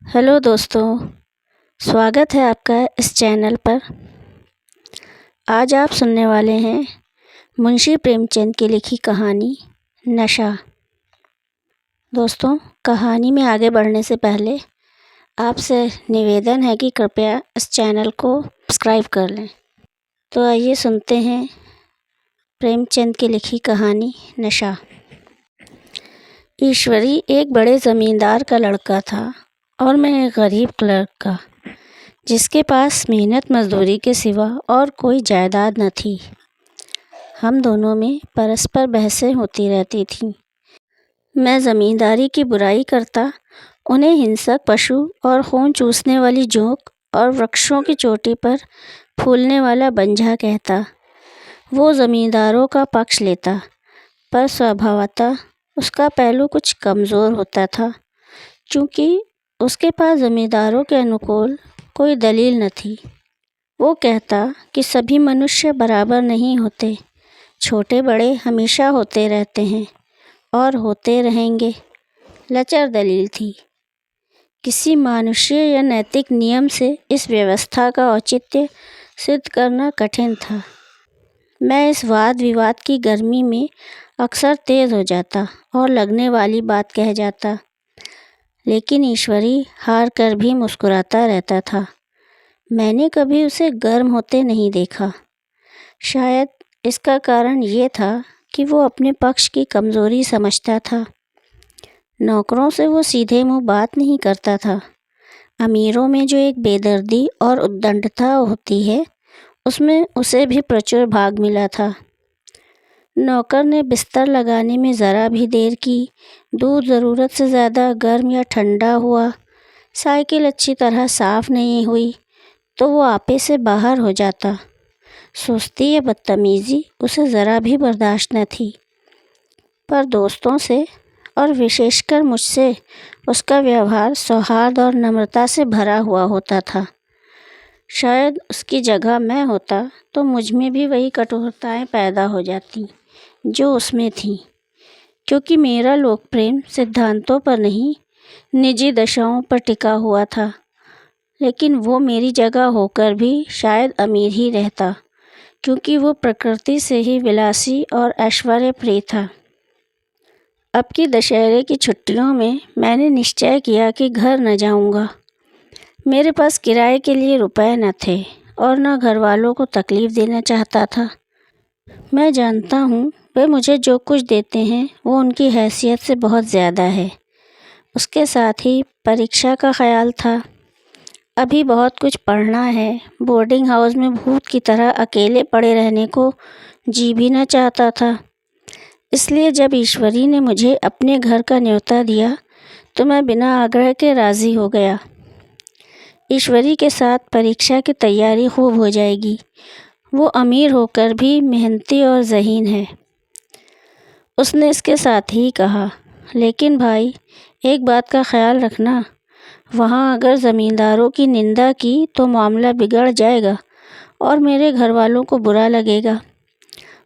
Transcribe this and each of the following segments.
Hello दोस्तों, स्वागत है आपका इस चैनल पर। आज आप सुनने वाले हैं मुंशी प्रेमचंद की लिखी कहानी नशा। दोस्तों, कहानी में आगे बढ़ने से पहले आपसे निवेदन है कि कृपया इस चैनल को सब्सक्राइब कर लें। तो आइए सुनते हैं प्रेमचंद की लिखी कहानी नशा। ईश्वरी एक बड़े ज़मींदार का लड़का था और मैं एक गरीब क्लर्क का, जिसके पास मेहनत मजदूरी के सिवा और कोई जायदाद न थी। हम दोनों में परस्पर बहसें होती रहती थीं। मैं ज़मींदारी की बुराई करता, उन्हें हिंसक पशु और खून चूसने वाली जोंक और वृक्षों की चोटी पर फूलने वाला बंझा कहता। वो ज़मींदारों का पक्ष लेता, पर स्वभावतः उसका पहलू कुछ कमज़ोर होता था, क्योंकि उसके पास ज़मींदारों के अनुकूल कोई दलील न थी। वो कहता कि सभी मनुष्य बराबर नहीं होते, छोटे बड़े हमेशा होते रहते हैं और होते रहेंगे। लचर दलील थी। किसी मानुषीय या नैतिक नियम से इस व्यवस्था का औचित्य सिद्ध करना कठिन था। मैं इस वाद विवाद की गर्मी में अक्सर तेज़ हो जाता और लगने वाली बात कह जाता, लेकिन ईश्वरी हार कर भी मुस्कुराता रहता था। मैंने कभी उसे गर्म होते नहीं देखा। शायद इसका कारण ये था कि वो अपने पक्ष की कमज़ोरी समझता था। नौकरों से वो सीधे मुंह बात नहीं करता था। अमीरों में जो एक बेदर्दी और उद्दंडता होती है, उसमें उसे भी प्रचुर भाग मिला था। नौकर ने बिस्तर लगाने में ज़रा भी देर की, दूध ज़रूरत से ज़्यादा गर्म या ठंडा हुआ, साइकिल अच्छी तरह साफ़ नहीं हुई तो वो आपे से बाहर हो जाता। सुस्ती या बदतमीज़ी उसे ज़रा भी बर्दाश्त न थी। पर दोस्तों से और विशेषकर मुझसे उसका व्यवहार सौहार्द और नम्रता से भरा हुआ होता था। शायद उसकी जगह मैं होता तो मुझ में भी वही कठोरताएं पैदा हो जाती जो उसमें थीं, क्योंकि मेरा लोक प्रेम सिद्धांतों पर नहीं, निजी दशाओं पर टिका हुआ था। लेकिन वो मेरी जगह होकर भी शायद अमीर ही रहता, क्योंकि वो प्रकृति से ही विलासी और ऐश्वर्य प्रिय था। अब की दशहरे की छुट्टियों में मैंने निश्चय किया कि घर न जाऊंगा। मेरे पास किराए के लिए रुपए न थे और न घर वालों को तकलीफ़ देना चाहता था। मैं जानता हूँ वे मुझे जो कुछ देते हैं वो उनकी हैसियत से बहुत ज़्यादा है। उसके साथ ही परीक्षा का ख्याल था। अभी बहुत कुछ पढ़ना है। बोर्डिंग हाउस में भूत की तरह अकेले पड़े रहने को जी भी न चाहता था। इसलिए जब ईश्वरी ने मुझे अपने घर का न्योता दिया तो मैं बिना आग्रह के राज़ी हो गया। ईश्वरी के साथ परीक्षा की तैयारी खूब हो जाएगी। वो अमीर होकर भी मेहनती और ज़हीन है। उसने इसके साथ ही कहा, लेकिन भाई एक बात का ख्याल रखना, वहाँ अगर ज़मींदारों की निंदा की तो मामला बिगड़ जाएगा और मेरे घर वालों को बुरा लगेगा।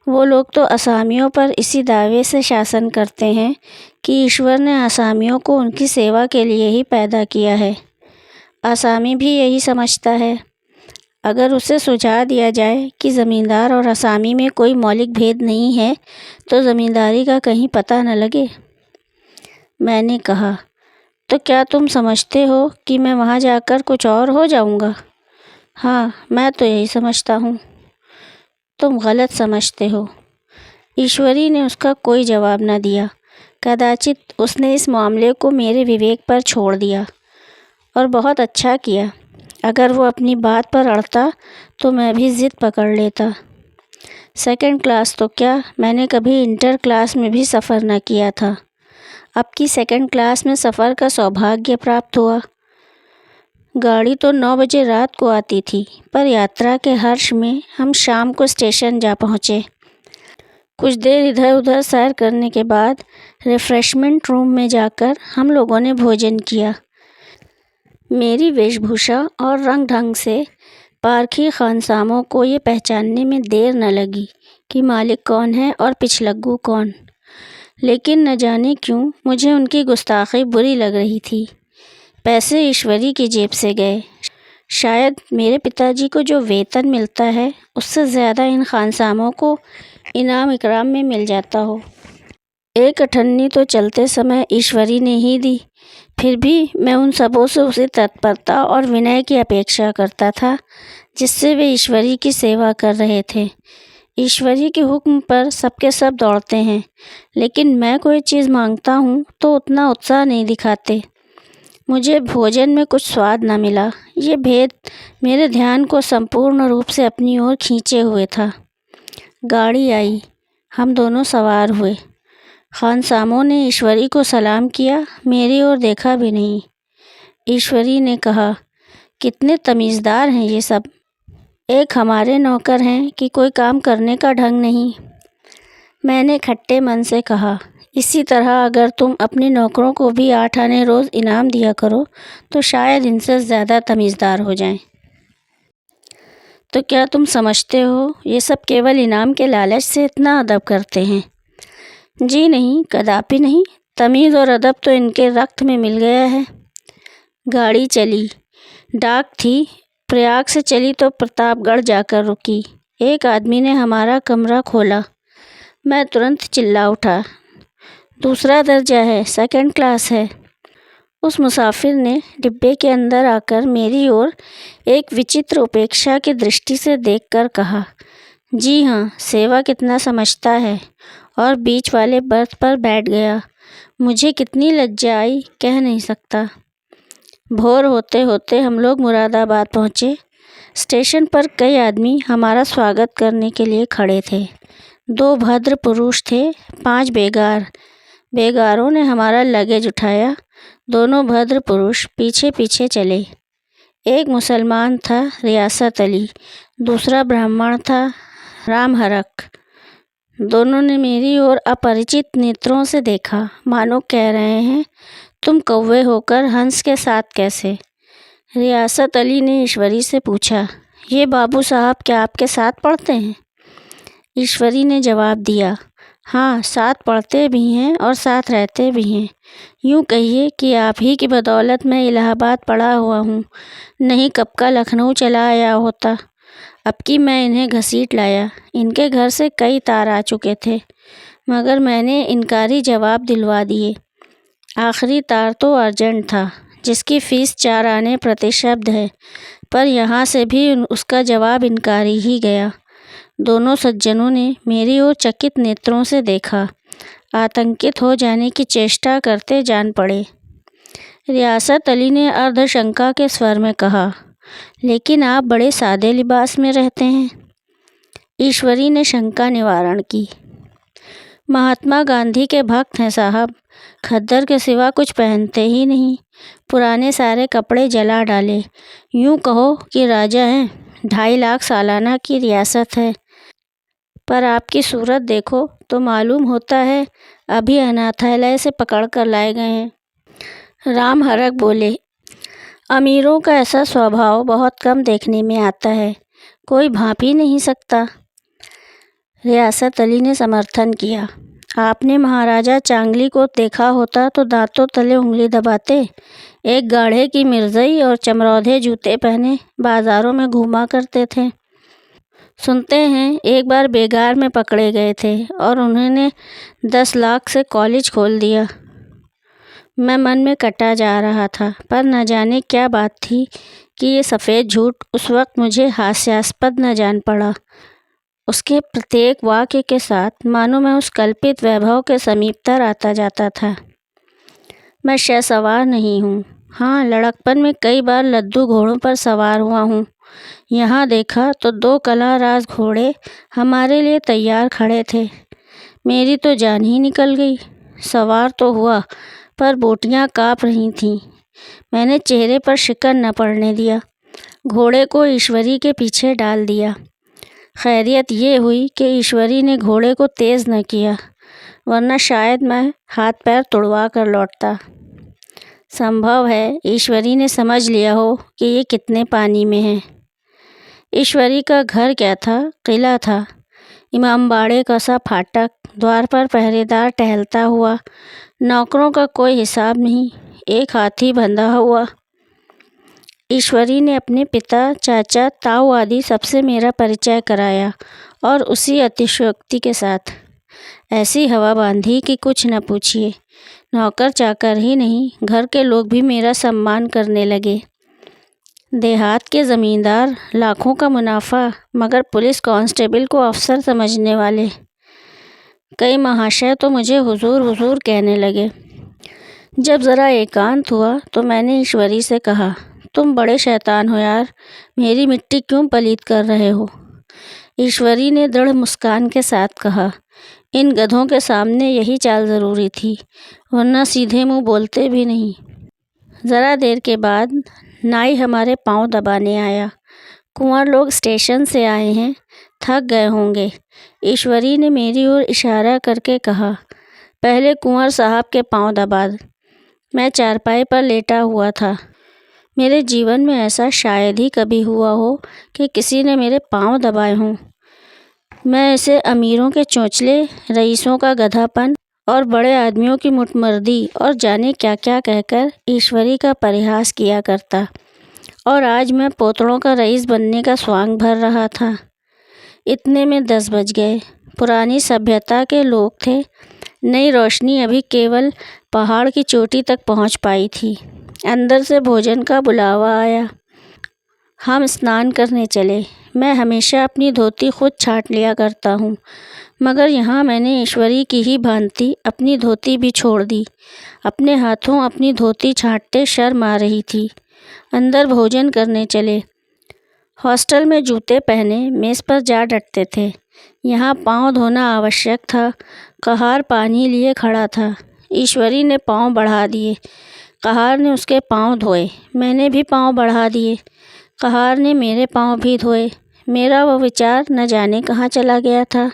वो लोग तो असामियों पर इसी दावे से शासन करते हैं कि ईश्वर ने असामियों को उनकी सेवा के लिए ही पैदा किया है। असामी भी यही समझता है। अगर उसे सुझा दिया जाए कि ज़मींदार और असामी में कोई मौलिक भेद नहीं है तो ज़मींदारी का कहीं पता न लगे। मैंने कहा, तो क्या तुम समझते हो कि मैं वहाँ जाकर कुछ और हो जाऊँगा? हाँ, मैं तो यही समझता हूँ। तुम गलत समझते हो। ईश्वरी ने उसका कोई जवाब न दिया। कदाचित उसने इस मामले को मेरे विवेक पर छोड़ दिया और बहुत अच्छा किया। अगर वो अपनी बात पर अड़ता तो मैं भी ज़िद पकड़ लेता। सेकंड क्लास तो क्या, मैंने कभी इंटर क्लास में भी सफ़र न किया था। अब की सेकंड क्लास में सफ़र का सौभाग्य प्राप्त हुआ। गाड़ी तो 9 बजे रात को आती थी, पर यात्रा के हर्ष में हम शाम को स्टेशन जा पहुँचे। कुछ देर इधर उधर सैर करने के बाद रिफ़्रेशमेंट रूम में जाकर हम लोगों ने भोजन किया। मेरी वेशभूषा और रंग ढंग से पारखी खानसामों को ये पहचानने में देर न लगी कि मालिक कौन है और पिछलग्गू कौन। लेकिन न जाने क्यों मुझे उनकी गुस्ताखी बुरी लग रही थी। पैसे ईश्वरी की जेब से गए। शायद मेरे पिताजी को जो वेतन मिलता है उससे ज़्यादा इन खानसामों को इनाम इकराम में मिल जाता हो। एक अठन्नी तो चलते समय ईश्वरी ने ही दी, फिर भी मैं उन सबों से उसी तत्परता और विनय की अपेक्षा करता था जिससे वे ईश्वरी की सेवा कर रहे थे। ईश्वरी के हुक्म पर सबके सब दौड़ते हैं, लेकिन मैं कोई चीज़ मांगता हूँ तो उतना उत्साह नहीं दिखाते। मुझे भोजन में कुछ स्वाद न मिला। ये भेद मेरे ध्यान को संपूर्ण रूप से अपनी ओर खींचे हुए था। गाड़ी आई, हम दोनों सवार हुए। खानसामों ने ईश्वरी को सलाम किया, मेरी ओर देखा भी नहीं। ईश्वरी ने कहा, कितने तमीज़दार हैं ये सब। एक हमारे नौकर हैं कि कोई काम करने का ढंग नहीं। मैंने खट्टे मन से कहा, इसी तरह अगर तुम अपने नौकरों को भी 8 आने रोज़ इनाम दिया करो तो शायद इनसे ज़्यादा तमीज़दार हो जाएं। तो क्या तुम समझते हो ये सब केवल इनाम के लालच से इतना अदब करते हैं? जी नहीं, कदापि नहीं। तमीज़ और अदब तो इनके रक्त में मिल गया है। गाड़ी चली। डाक थी, प्रयाग से चली तो प्रतापगढ़ जाकर रुकी। एक आदमी ने हमारा कमरा खोला। मैं तुरंत चिल्ला उठा, दूसरा दर्जा है, सेकंड क्लास है। उस मुसाफिर ने डिब्बे के अंदर आकर मेरी ओर एक विचित्र उपेक्षा की दृष्टि से देखकर कहा, जी हाँ, सेवा कितना समझता है, और बीच वाले बर्थ पर बैठ गया। मुझे कितनी लज्जा आई, कह नहीं सकता। भोर होते होते हम लोग मुरादाबाद पहुँचे। स्टेशन पर कई आदमी हमारा स्वागत करने के लिए खड़े थे। 2 भद्र पुरुष थे, 5 बेगार। बेगारों ने हमारा लगेज उठाया। दोनों भद्र पुरुष पीछे पीछे चले। एक मुसलमान था, रियासत अली, दूसरा ब्राह्मण था, राम हरक। दोनों ने मेरी ओर अपरिचित नेत्रों से देखा, मानो कह रहे हैं, तुम कौवे होकर हंस के साथ कैसे? रियासत अली ने ईश्वरी से पूछा, ये बाबू साहब क्या आपके साथ पढ़ते हैं? ईश्वरी ने जवाब दिया, हाँ, साथ पढ़ते भी हैं और साथ रहते भी हैं। यूँ कहिए कि आप ही की बदौलत मैं इलाहाबाद पढ़ा हुआ हूँ, नहीं कब का लखनऊ चला आया होता। अब की मैं इन्हें घसीट लाया। इनके घर से कई तार आ चुके थे, मगर मैंने इनकारी जवाब दिलवा दिए। आखिरी तार तो अर्जेंट था, जिसकी फ़ीस 4 आने प्रति शब्द है, पर यहाँ से भी उसका जवाब इनकारी ही गया। दोनों सज्जनों ने मेरी ओर चकित नेत्रों से देखा, आतंकित हो जाने की चेष्टा करते जान पड़े। रियासत अली ने अर्धशंका के स्वर में कहा, लेकिन आप बड़े सादे लिबास में रहते हैं। ईश्वरी ने शंका निवारण की, महात्मा गांधी के भक्त हैं साहब, खद्दर के सिवा कुछ पहनते ही नहीं। पुराने सारे कपड़े जला डाले। यूँ कहो कि राजा हैं। 2.5 लाख सालाना की रियासत है, पर आपकी सूरत देखो तो मालूम होता है अभी अनाथालय से पकड़ कर लाए गए हैं। राम हरक बोले, अमीरों का ऐसा स्वभाव बहुत कम देखने में आता है, कोई भांप ही नहीं सकता। रियासत अली ने समर्थन किया, आपने महाराजा चांगली को देखा होता तो दांतों तले उंगली दबाते। एक गाढ़े की मिर्जई और चमरौधे जूते पहने बाज़ारों में घूमा करते थे। सुनते हैं एक बार बेगार में पकड़े गए थे और उन्होंने 10 लाख से कॉलेज खोल दिया। मैं मन में कटा जा रहा था, पर न जाने क्या बात थी कि ये सफ़ेद झूठ उस वक्त मुझे हास्यास्पद न जान पड़ा। उसके प्रत्येक वाक्य के साथ मानो मैं उस कल्पित वैभव के समीपतर आता जाता था। मैं शहसवार नहीं हूँ। हाँ, लड़कपन में कई बार लद्दू घोड़ों पर सवार हुआ हूँ। यहाँ देखा तो 2 कलाराज घोड़े हमारे लिए तैयार खड़े थे। मेरी तो जान ही निकल गई। सवार तो हुआ, पर बोटियाँ काँप रही थीं। मैंने चेहरे पर शिकन न पड़ने दिया। घोड़े को ईश्वरी के पीछे डाल दिया। खैरियत ये हुई कि ईश्वरी ने घोड़े को तेज़ न किया, वरना शायद मैं हाथ पैर तुड़वा कर लौटता। संभव है ईश्वरी ने समझ लिया हो कि ये कितने पानी में है। ईश्वरी का घर क्या था, किला था। इमामबाड़े का सा फाटक, द्वार पर पहरेदार टहलता हुआ, नौकरों का कोई हिसाब नहीं। एक हाथी बंधा हुआ। ईश्वरी ने अपने पिता, चाचा, ताऊ आदि सबसे मेरा परिचय कराया और उसी अतिशयोक्ति के साथ ऐसी हवा बांधी कि कुछ न पूछिए। नौकर चाकर ही नहीं, घर के लोग भी मेरा सम्मान करने लगे। देहात के ज़मींदार, लाखों का मुनाफा मगर पुलिस कांस्टेबल को अफसर समझने वाले कई महाशय तो मुझे हुजूर हुजूर कहने लगे। जब ज़रा एकांत हुआ तो मैंने ईश्वरी से कहा, तुम बड़े शैतान हो यार, मेरी मिट्टी क्यों पलीत कर रहे हो? ईश्वरी ने दृढ़ मुस्कान के साथ कहा, इन गधों के सामने यही चाल ज़रूरी थी, वरना सीधे मुंह बोलते भी नहीं। ज़रा देर के बाद नाई हमारे पांव दबाने आया। कुंवर लोग स्टेशन से आए हैं, थक गए होंगे। ईश्वरी ने मेरी ओर इशारा करके कहा, पहले कुंवर साहब के पांव दबा। मैं चारपाई पर लेटा हुआ था। मेरे जीवन में ऐसा शायद ही कभी हुआ हो कि किसी ने मेरे पांव दबाए हों। मैं इसे अमीरों के चोंचले, रईसों का गधापन और बड़े आदमियों की मुटमर्दी और जाने क्या क्या कहकर ईश्वरी का परिहास किया करता, और आज मैं पोतड़ों का रईस बनने का स्वांग भर रहा था। इतने में 10 बज गए। पुरानी सभ्यता के लोग थे। नई रोशनी अभी केवल पहाड़ की चोटी तक पहुंच पाई थी। अंदर से भोजन का बुलावा आया। हम स्नान करने चले। मैं हमेशा अपनी धोती खुद छाट लिया करता हूँ, मगर यहाँ मैंने ईश्वरी की ही भांति अपनी धोती भी छोड़ दी। अपने हाथों अपनी धोती छाटते शर्म आ रही थी। अंदर भोजन करने चले। हॉस्टल में जूते पहने मेज़ पर जा डटते थे। यहाँ पाँव धोना आवश्यक था। कहार पानी लिए खड़ा था। ईश्वरी ने पाँव बढ़ा दिए। कहार ने उसके पाँव धोए। मैंने भी पाँव बढ़ा दिए। कहार ने मेरे पाँव भी धोए। मेरा वो विचार न जाने कहाँ चला गया था।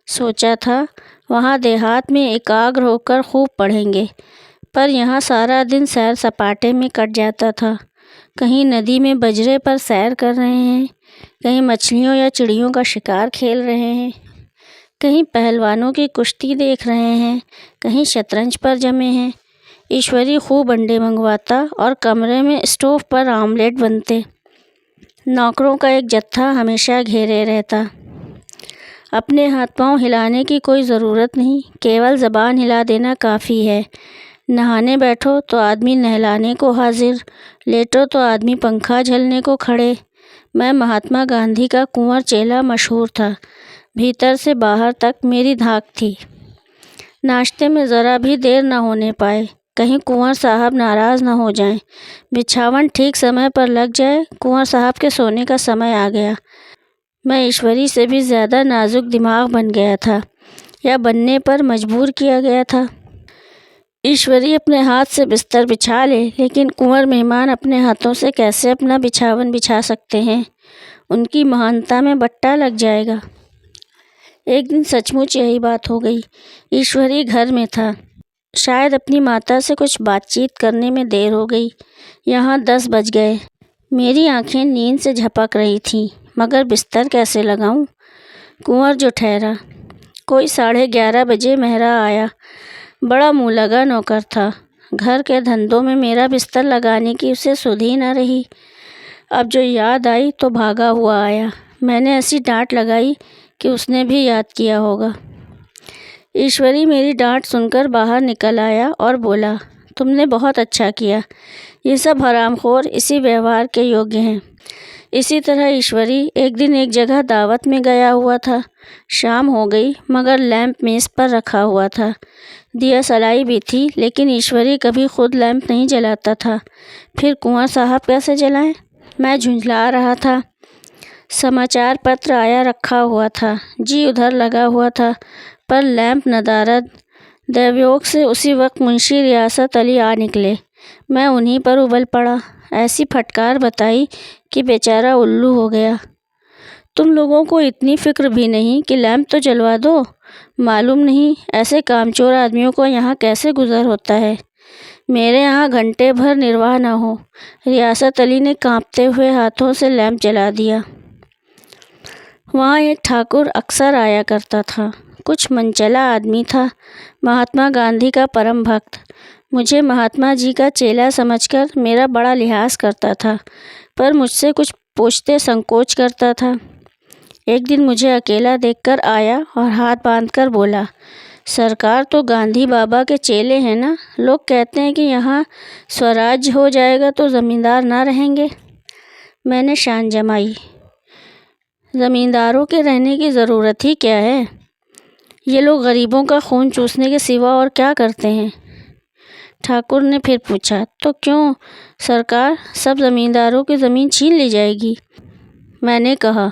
सोचा था वहाँ देहात में एकाग्र होकर खूब पढ़ेंगे, पर यहाँ सारा दिन सैर सपाटे में कट जाता था। कहीं नदी में बजरे पर सैर कर रहे हैं, कहीं मछलियों या चिड़ियों का शिकार खेल रहे हैं, कहीं पहलवानों की कुश्ती देख रहे हैं, कहीं शतरंज पर जमे हैं। ईश्वरी खूब अंडे मंगवाता और कमरे में स्टोव पर आमलेट बनते। नौकरों का एक जत्था हमेशा घेरे रहता। अपने हाथ पांव हिलाने की कोई ज़रूरत नहीं, केवल ज़बान हिला देना काफ़ी है। नहाने बैठो तो आदमी नहलाने को हाजिर, लेटो तो आदमी पंखा झलने को खड़े। मैं महात्मा गांधी का कुंवर चेला मशहूर था। भीतर से बाहर तक मेरी धाक थी। नाश्ते में ज़रा भी देर न होने पाए, कहीं कुंवर साहब नाराज़ न हो जाएं। बिछावन ठीक समय पर लग जाए। कुंवर साहब के सोने का समय आ गया। मैं ईश्वरी से भी ज़्यादा नाजुक दिमाग बन गया था, या बनने पर मजबूर किया गया था। ईश्वरी अपने हाथ से बिस्तर बिछा ले, लेकिन कुंवर मेहमान अपने हाथों से कैसे अपना बिछावन बिछा सकते हैं? उनकी महानता में बट्टा लग जाएगा। एक दिन सचमुच यही बात हो गई। ईश्वरी घर में था। शायद अपनी माता से कुछ बातचीत करने में देर हो गई। यहाँ 10 बज गए। मेरी आंखें नींद से झपक रही थीं, मगर बिस्तर कैसे लगाऊं? कुंवर जो ठहरा। कोई 11:30 बजे मेहरा आया। बड़ा मुँह लगा नौकर था। घर के धंधों में मेरा बिस्तर लगाने की उसे सुध ही न रही। अब जो याद आई तो भागा हुआ आया। मैंने ऐसी डांट लगाई कि उसने भी याद किया होगा। ईश्वरी मेरी डांट सुनकर बाहर निकल आया और बोला, तुमने बहुत अच्छा किया। ये सब हरामखोर इसी व्यवहार के योग्य हैं। इसी तरह ईश्वरी एक दिन एक जगह दावत में गया हुआ था। शाम हो गई, मगर लैंप मेज़ पर रखा हुआ था। दिया सलाई भी थी, लेकिन ईश्वरी कभी खुद लैंप नहीं जलाता था। फिर कुंवर साहब कैसे जलाएं? मैं झुंझला रहा था। समाचार पत्र आया रखा हुआ था। जी उधर लगा हुआ था, पर लैंप नदारद। दैवयोग से उसी वक्त मुंशी रियासत अली आ निकले। मैं उन्हीं पर उबल पड़ा। ऐसी फटकार बताई कि बेचारा उल्लू हो गया। तुम लोगों को इतनी फिक्र भी नहीं कि लैंप तो जलवा दो? मालूम नहीं ऐसे कामचोर आदमियों को यहाँ कैसे गुजर होता है। मेरे यहाँ घंटे भर निर्वाह न हो। रियासत अली ने कांपते हुए हाथों से लैंप जला दिया। वहाँ एक ठाकुर अक्सर आया करता था। कुछ मनचला आदमी था, महात्मा गांधी का परम भक्त। मुझे महात्मा जी का चेला समझकर मेरा बड़ा लिहाज करता था, पर मुझसे कुछ पूछते संकोच करता था। एक दिन मुझे अकेला देखकर आया और हाथ बांधकर बोला, सरकार तो गांधी बाबा के चेले हैं ना। लोग कहते हैं कि यहाँ स्वराज्य हो जाएगा तो ज़मींदार ना रहेंगे। मैंने शान जमाई, ज़मींदारों के रहने की ज़रूरत ही क्या है? ये लोग गरीबों का खून चूसने के सिवा और क्या करते हैं? ठाकुर ने फिर पूछा, तो क्यों सरकार, सब ज़मींदारों की ज़मीन छीन ली जाएगी? मैंने कहा,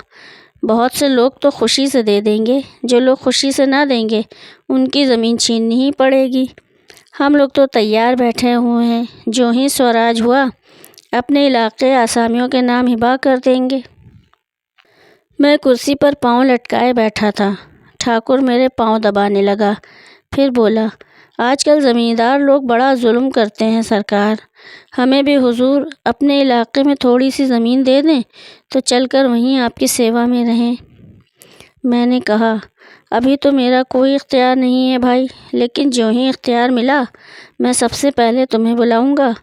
बहुत से लोग तो खुशी से दे देंगे, जो लोग खुशी से ना देंगे उनकी ज़मीन छीननी ही पड़ेगी। हम लोग तो तैयार बैठे हुए हैं, जो ही स्वराज हुआ अपने इलाके आसामियों के नाम हिबा कर देंगे। मैं कुर्सी पर पाँव लटकाए बैठा था। ठाकुर मेरे पाँव दबाने लगा, फिर बोला, आजकल ज़मींदार लोग बड़ा जुल्म करते हैं सरकार। हमें भी हुजूर अपने इलाके में थोड़ी सी ज़मीन दे दें तो चलकर वहीं आपकी सेवा में रहें। मैंने कहा, अभी तो मेरा कोई इख्तियार नहीं है भाई, लेकिन जो ही इख्तियार मिला मैं सबसे पहले तुम्हें बुलाऊंगा।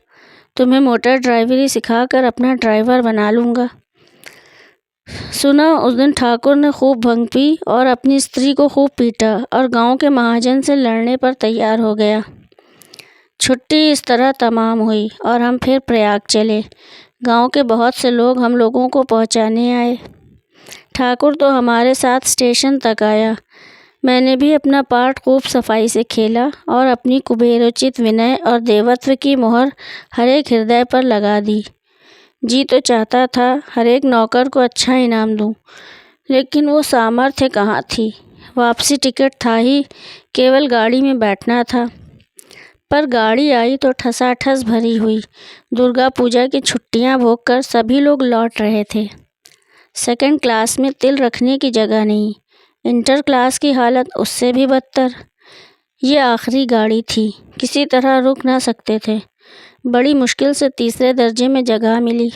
तुम्हें मोटर ड्राइवरी सिखाकर अपना ड्राइवर बना लूँगा। सुना उस दिन ठाकुर ने खूब भंग पी और अपनी स्त्री को खूब पीटा और गांव के महाजन से लड़ने पर तैयार हो गया। छुट्टी इस तरह तमाम हुई और हम फिर प्रयाग चले। गांव के बहुत से लोग हम लोगों को पहुंचाने आए। ठाकुर तो हमारे साथ स्टेशन तक आया। मैंने भी अपना पार्ट खूब सफाई से खेला और अपनी कुबेरोचित विनय और देवत्व की मोहर हर एक हृदय पर लगा दी। जी तो चाहता था हर एक नौकर को अच्छा इनाम दूं, लेकिन वो सामर्थ्य कहाँ थी। वापसी टिकट था ही, केवल गाड़ी में बैठना था। पर गाड़ी आई तो ठसाठस भरी हुई। दुर्गा पूजा की छुट्टियां भोगकर सभी लोग लौट रहे थे। सेकंड क्लास में तिल रखने की जगह नहीं। इंटर क्लास की हालत उससे भी बदतर। ये आखिरी गाड़ी थी, किसी तरह रुक ना सकते थे। बड़ी मुश्किल से तीसरे दर्जे में जगह मिली।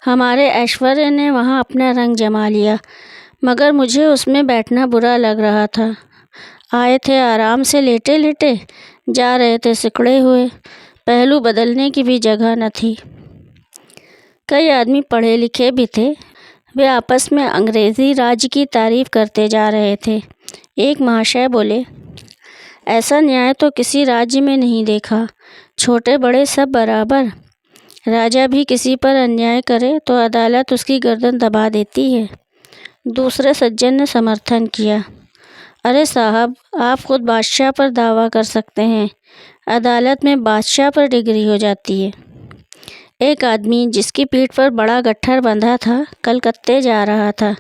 हमारे ऐश्वर्य ने वहाँ अपना रंग जमा लिया, मगर मुझे उसमें बैठना बुरा लग रहा था। आए थे आराम से लेटे लेटे, जा रहे थे सिकुड़े हुए। पहलू बदलने की भी जगह न थी। कई आदमी पढ़े लिखे भी थे। वे आपस में अंग्रेज़ी राज्य की तारीफ करते जा रहे थे। एक महाशय बोले, ऐसा न्याय तो किसी राज्य में नहीं देखा। छोटे बड़े सब बराबर। राजा भी किसी पर अन्याय करे तो अदालत उसकी गर्दन दबा देती है। दूसरे सज्जन ने समर्थन किया, अरे साहब, आप खुद बादशाह पर दावा कर सकते हैं, अदालत में बादशाह पर डिग्री हो जाती है। एक आदमी जिसकी पीठ पर बड़ा गट्ठर बंधा था, कलकत्ते जा रहा था।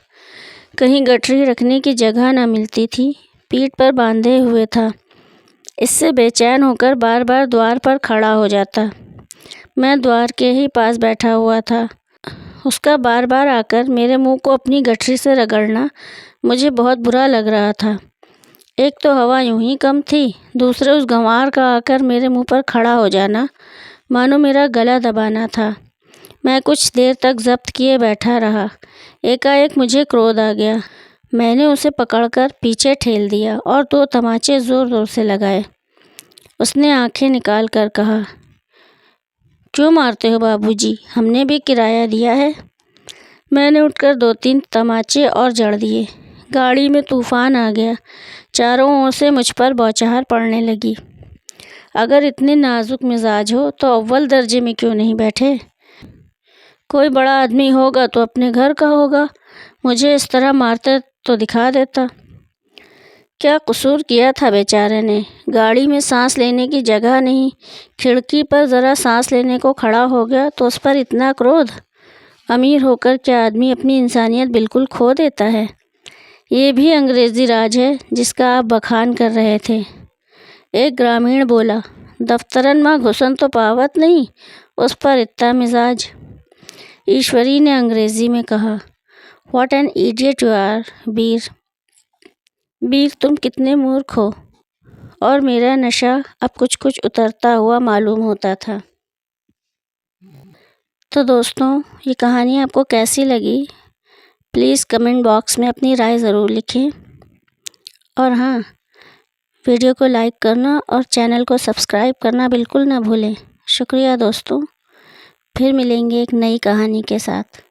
कहीं गठरी रखने की जगह न मिलती थी, पीठ पर बांधे हुए था। इससे बेचैन होकर बार बार द्वार पर खड़ा हो जाता। मैं द्वार के ही पास बैठा हुआ था। उसका बार बार आकर मेरे मुंह को अपनी गठरी से रगड़ना मुझे बहुत बुरा लग रहा था। एक तो हवा यूं ही कम थी, दूसरे उस गंवार का आकर मेरे मुंह पर खड़ा हो जाना मानो मेरा गला दबाना था। मैं कुछ देर तक जब्त किए बैठा रहा। एकाएक मुझे क्रोध आ गया। मैंने उसे पकड़कर पीछे ठेल दिया और 2 तमाचे ज़ोर ज़ोर से लगाए। उसने आंखें निकाल कर कहा, क्यों मारते हो बाबूजी, हमने भी किराया दिया है। मैंने उठकर 2-3 तमाचे और जड़ दिए। गाड़ी में तूफान आ गया। चारों ओर से मुझ पर बौछार पड़ने लगी। अगर इतने नाजुक मिजाज हो तो अव्वल दर्जे में क्यों नहीं बैठे? कोई बड़ा आदमी होगा तो अपने घर का होगा, मुझे इस तरह मारते तो दिखा देता। क्या कसूर किया था बेचारे ने? गाड़ी में सांस लेने की जगह नहीं, खिड़की पर ज़रा सांस लेने को खड़ा हो गया तो उस पर इतना क्रोध। अमीर होकर क्या आदमी अपनी इंसानियत बिल्कुल खो देता है? ये भी अंग्रेज़ी राज है जिसका आप बखान कर रहे थे। एक ग्रामीण बोला, दफ्तरन माँ घुसन तो पावत नहीं, उस पर इतना मिजाज। ईश्वरी ने अंग्रेज़ी में कहा, what an idiot you are Veer. Veer, तुम कितने मूर्ख हो। और मेरा नशा अब कुछ कुछ उतरता हुआ मालूम होता था। तो दोस्तों, ये कहानी आपको कैसी लगी? प्लीज़ कमेंट बॉक्स में अपनी राय ज़रूर लिखें। और हाँ, वीडियो को लाइक करना और चैनल को सब्सक्राइब करना बिल्कुल ना भूलें। शुक्रिया दोस्तों। फिर मिलेंगे एक नई कहानी के साथ।